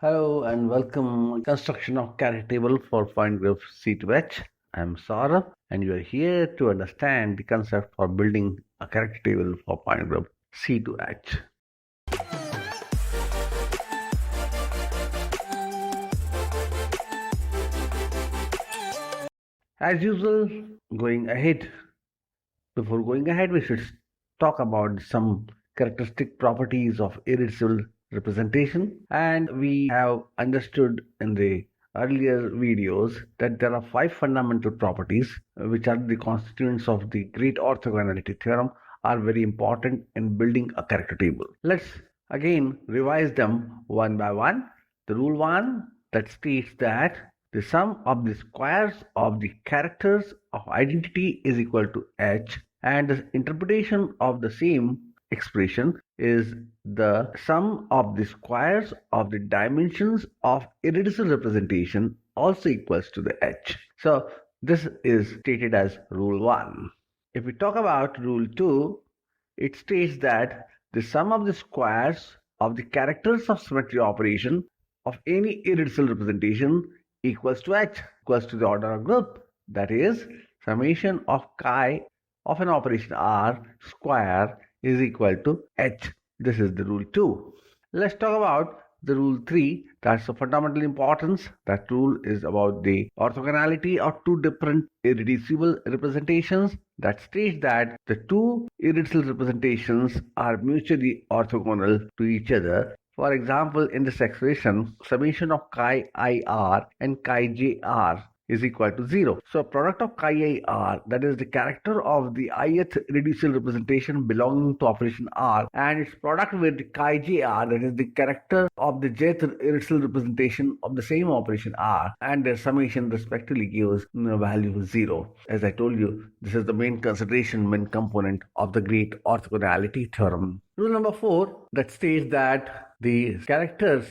Hello and welcome construction of character table for point group C2h. I am Saurabh and you are here to understand the concept for building a character table for point group C2h. As usual, before going ahead, we should talk about some characteristic properties of irreducible representation. And we have understood in the earlier videos that there are five fundamental properties which are the constituents of the great orthogonality theorem are very important in building a character table. Let's again revise them one by one. The rule one that states that the sum of the squares of the characters of identity is equal to h, and the interpretation of the same expression is the sum of the squares of the dimensions of irreducible representation also equals to the h. So this is stated as rule 1. If we talk about rule 2, it states that the sum of the squares of the characters of symmetry operation of any irreducible representation equals to h, equals to the order of group, that is summation of chi of an operation R square is equal to h. This is the rule 2. Let's talk about the rule 3. That's of fundamental importance. That rule is about the orthogonality of two different irreducible representations. That states that the two irreducible representations are mutually orthogonal to each other. For example, in this expression, summation of chi ir and chi jr is equal to 0. So product of chi ir, that is the character of the ith irreducible representation belonging to operation R, and its product with chi jr, that is the character of the jth irreducible representation of the same operation R, and their summation respectively gives value 0. As I told you, this is the main consideration, main component of the great orthogonality theorem. Rule number 4 that states that the characters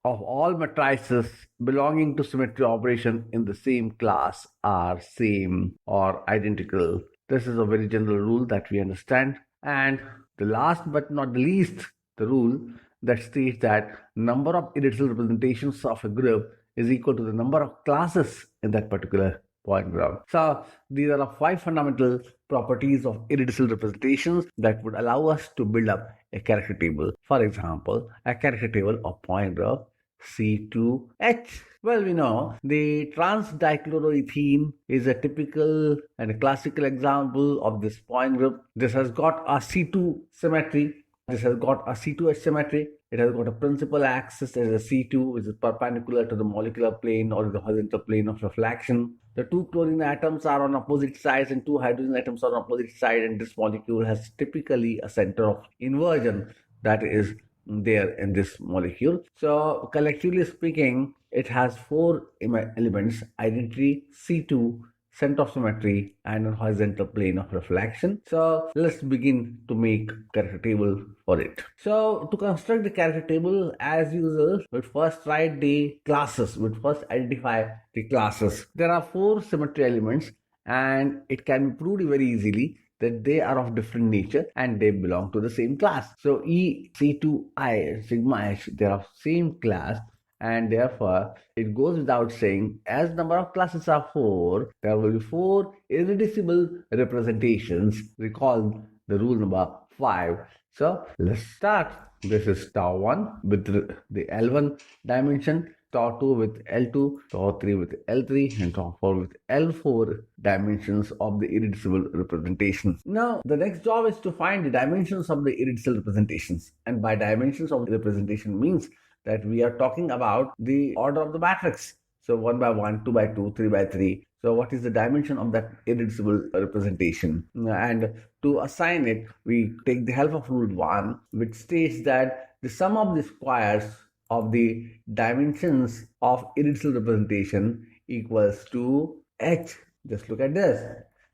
of all matrices belonging to symmetry operation in the same class are same or identical. This is a very general rule that we understand. And the last but not the least, the rule that states that number of irreducible representations of a group is equal to the number of classes in that particular point group. So these are the five fundamental properties of irreducible representations that would allow us to build up a character table. For example, a character table of point group C2h. Well, we know the trans-dichloroethene is a typical and a classical example of this point group. This has got a C2 symmetry. This has got a C2h symmetry. It has got a principal axis as a C2, which is perpendicular to the molecular plane or the horizontal plane of reflection. The two chlorine atoms are on opposite sides and two hydrogen atoms are on opposite side, and this molecule has typically a center of inversion that is there in this molecule. So collectively speaking, it has four elements: identity, C2, center of symmetry, and a horizontal plane of reflection. So let's begin to make character table for it. So to construct the character table, as usual, we'll first write the classes. We'll first identify the classes. There are four symmetry elements, and it can be proved very easily that they are of different nature and they belong to the same class. So E, C2I, sigma h, they are of same class, and therefore it goes without saying, as number of classes are 4, there will be 4 irreducible representations. Recall the rule number 5. So let's start. This is tau 1 with the L1 dimension, tau 2 with L2, tau 3 with L3, and tau 4 with L4 dimensions of the irreducible representation. Now, the next job is to find the dimensions of the irreducible representations. And by dimensions of the representation means that we are talking about the order of the matrix. So 1 by 1, 2 by 2, 3 by 3. So what is the dimension of that irreducible representation? And to assign it, we take the help of rule 1, which states that the sum of the squares of the dimensions of irreducible representation equals to h. Just look at this.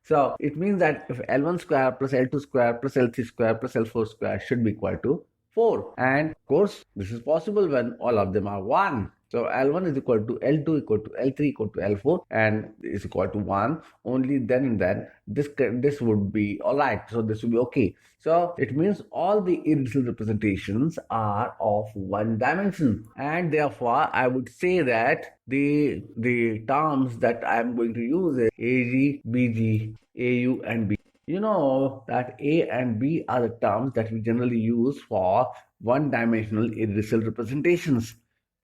So it means that if L1 square plus L2 square plus L3 square plus L4 square should be equal to 4. And of course, this is possible when all of them are 1. So L1 is equal to L2 equal to L3 equal to L4 and is equal to 1. Only then and then this would be all right. So this would be okay. So it means all the irreducible representations are of one dimension, and therefore I would say that the terms that I am going to use is AG, BG, AU, and B. You know that A and B are the terms that we generally use for one-dimensional irreducible representations.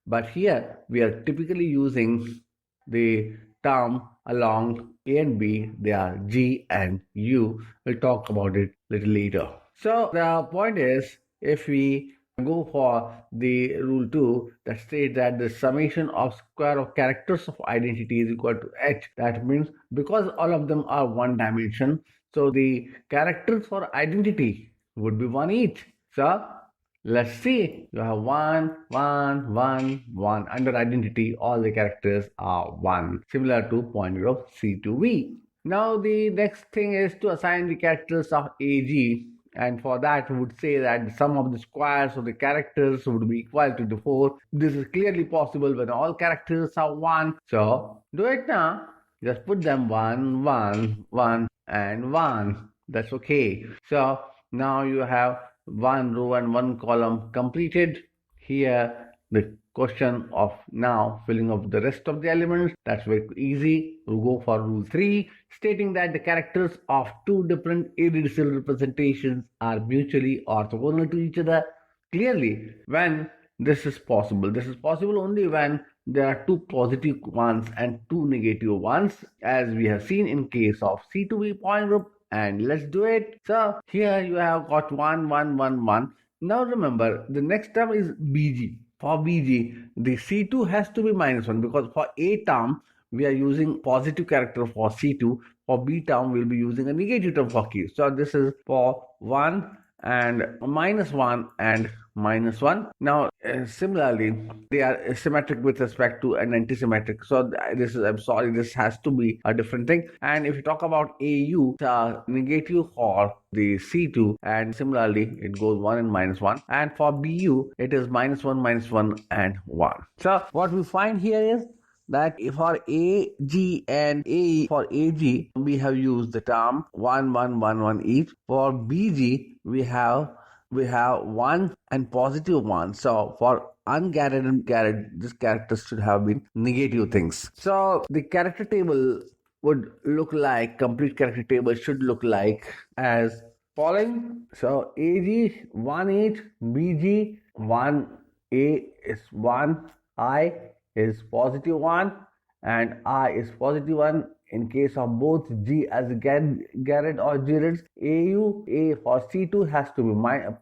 But here we are typically using the term along A and B. They are G and U. We'll talk about it a little later. So the point is, if we go for the rule 2 that states that the summation of square of characters of identity is equal to h. That means because all of them are one dimension, so the characters for identity would be one each. So let's see. You have 1, 1, 1, 1. Under identity, all the characters are 1, similar to pointer of C2v. Now the next thing is to assign the characters of AG, and for that we would say that the sum of the squares of the characters would be equal to the 4. This is clearly possible when all characters are 1. So do it now. Just put them 1, 1, 1, and 1. That's okay. So now you have one row and one column completed. Here the question of now filling up the rest of the elements, that's very easy. We'll go for rule 3 stating that the characters of two different irreducible representations are mutually orthogonal to each other. Clearly, when this is possible only when there are two positive ones and two negative ones, as we have seen in case of C2v point group. And let's do it. So here you have got 1, 1, 1, 1. Now remember, the next term is BG. For BG, the C2 has to be minus 1 because for A term, we are using positive character for C2. For B term, we'll be using a negative term for Q. So this is for 1 and minus 1 and minus 1. Now similarly they are symmetric with respect to an anti-symmetric, so this is, I'm sorry, this has to be a different thing. And if you talk about AU, negative for the C2, and similarly it goes 1 and minus 1, and for BU it is minus 1 and 1. So what we find here is that for AG and AE, for AG we have used the term 1 1 1 1 each. For BG we have 1 and positive 1. So for ungarred and garred, this character should have been negative things. So the character table would look like, complete character table should look like as following. So AG 1 each, BG 1, A is 1, I is positive 1, and I is positive 1 in case of both G as Garrett or Gerards. AU, A for C2 has to be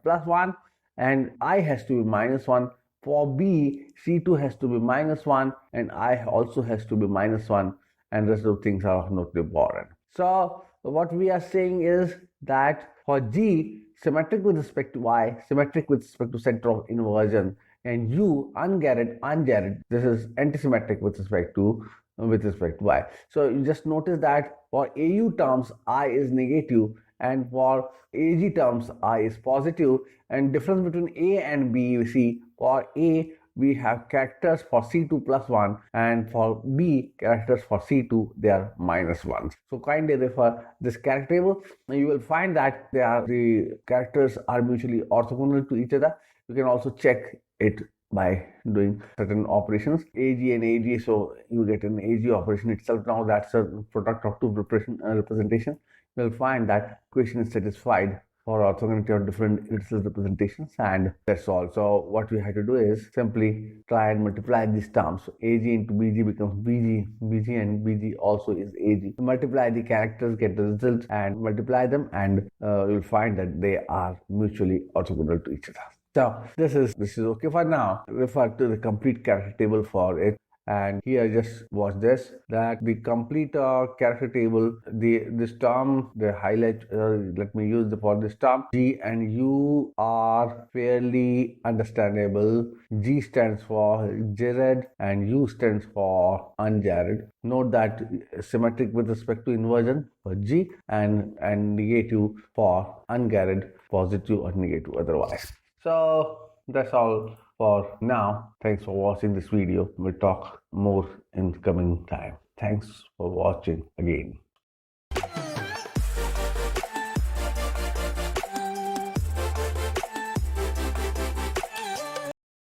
plus 1 and I has to be minus 1. For B, C2 has to be minus 1 and I also has to be minus 1, and rest of things are not important. So what we are saying is that for G, symmetric with respect to Y, symmetric with respect to center of inversion, and U, ungarred, this is antisymmetric with respect to Y. So you just notice that for AU terms I is negative and for AG terms I is positive, and difference between A and B, you see for A we have characters for C2 plus 1 and for B characters for C2 they are minus 1. So kindly refer this character table and you will find that the characters are mutually orthogonal to each other. You can also check it by doing certain operations, AG and AG. So you get an AG operation itself. Now that's a product of two representation. You'll find that equation is satisfied for orthogonality of different irreducible representations, and that's all. So what we have to do is simply try and multiply these terms. So AG into BG becomes BG, BG and BG also is AG. Multiply the characters, get the results, and multiply them, and you'll find that they are mutually orthogonal to each other. So this is okay for now. Refer to the complete character table for it. And here just watch this, that the complete character table, this term, the highlight, let me use for this term, G and U are fairly understandable. G stands for Jared and U stands for unjared. Note that symmetric with respect to inversion for G and negative for ungarred, positive or negative otherwise. So that's all for now. Thanks for watching this video. We'll talk more in coming time. Thanks for watching again.